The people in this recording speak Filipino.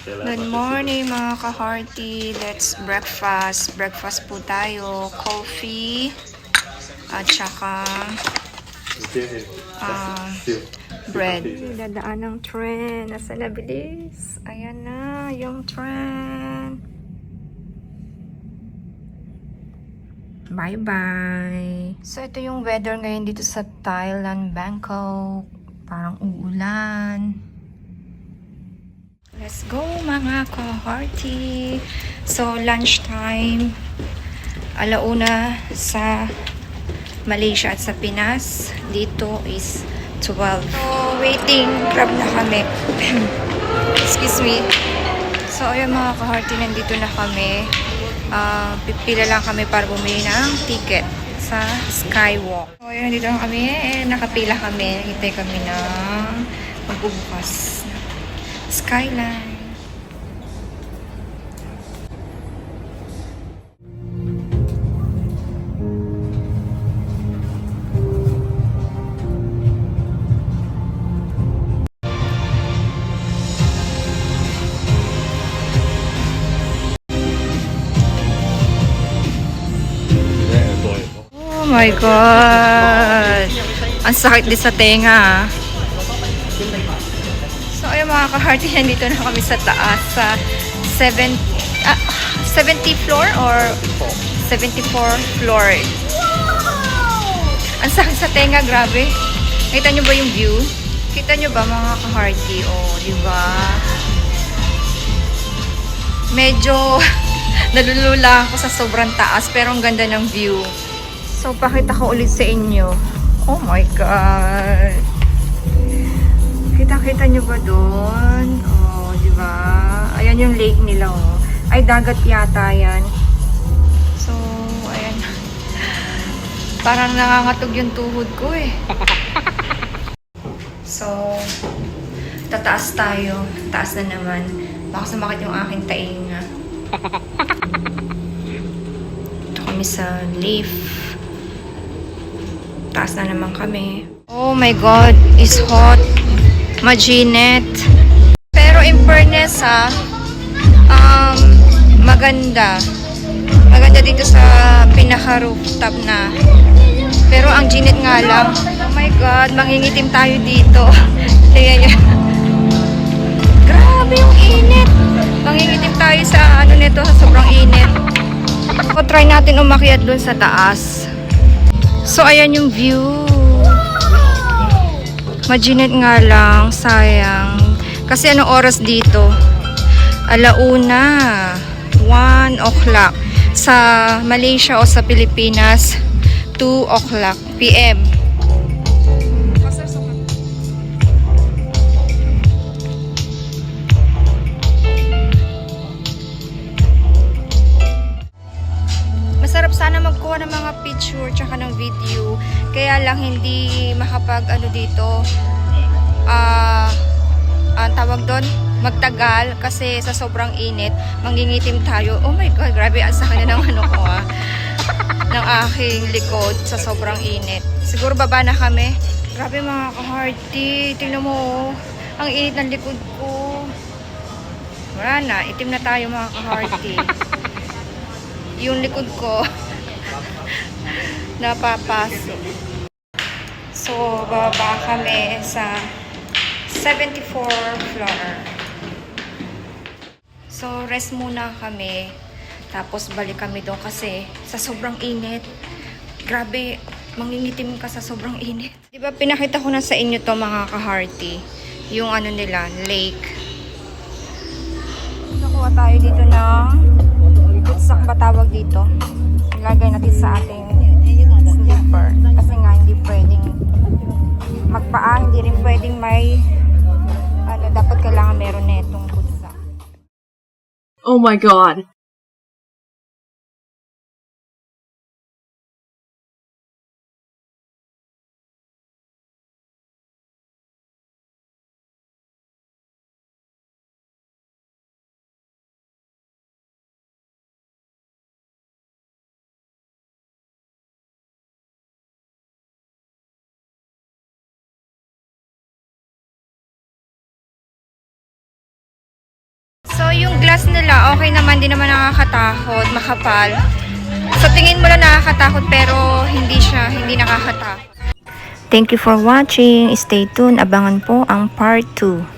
Good morning mga ka-hearty. Let's breakfast. Breakfast po tayo. Coffee. At saka bread. Dadaan ng tren. Nasa na bilis? Ayan na yung tren. Bye-bye. So ito yung weather ngayon dito sa Thailand, Bangkok. Parang uulan. Let's go mga ka-hearty. So lunchtime. Alauna sa Malaysia at sa Pinas. Dito is 12. So waiting. Grab na kami. Excuse me. So ayun mga ka-hearty, nandito na kami. Pipila lang kami para bumili ng ticket sa Skywalk. So ayun, nandito na kami. Nakapila kami. Hintay kami ng magbubukas. Skyline. Oh my God! Ang sakit din sa tenga. So ayun mga ka-hearty, nandito na kami sa taas sa 70 floor or 74 floor. Ang sakit sa tenga, grabe. Kita nyo ba yung view? Kita nyo ba mga ka-hearty? Oh, di ba? Medyo nalulula ako sa sobrang taas pero ang ganda ng view. So pakita ko ulit sa inyo. Oh my God! Kita-kita nyo ba doon? Oh, di ba? Ayan yung lake nila, oh. Ay, dagat yata yan. So, ayan. Parang nangangatog yung tuhod ko, eh. So, tataas tayo. Taas na naman. Baka sumakit yung aking tainga. Ito kami sa leaf. Taas na naman kami. Oh my God, it's hot. Maginit. Pero in fairness maganda. Maganda dito sa pinaka-rooftop na. Pero ang ginit nga lang. Oh my God, mangingitim tayo dito. Tingnan nyo. Grabe yung init. Mangingitim tayo sa nito, sa sobrang init. So, try natin umakyat dun sa taas. So, ayan yung view. Maginit nga lang, sayang. Kasi anong oras dito? Alauna, 1 o'clock. Sa Malaysia o sa Pilipinas, 2 o'clock PM. Masarap sana magkuha ng mga picture tsaka ng video. Kaya lang hindi makapag dito. Ang tawag doon, magtagal kasi sa sobrang init, mangingitim tayo. Oh my God, grabe ang sakit na ng ko ng aking likod sa sobrang init. Siguro baba na kami. Grabe mga ka-hearty, tingnan mo, ang init ng likod ko. Wala na, itim na tayo mga ka-hearty. Yung likod ko napapasok. So, bababa kami sa 74 floor. So, rest muna kami. Tapos, balik kami doon kasi sa sobrang init. Grabe, mangingitim ka sa sobrang init. Diba, pinakita ko na sa inyo to mga ka-hearty. Yung nila, lake. Nakuha tayo dito ng putsak ba tawag dito. Ilagay natin sa ating slipper. Kasi nga, hindi pwedeng magpaa, hindi rin pwedeng may dapat kailangan meron netong putsak. Oh my God. glass nila, okay naman, di naman nakakatakot, makapal. So tingin mo lang nakakatakot pero hindi nakakatakot. Thank you for watching. Stay tuned. Abangan po ang part 2.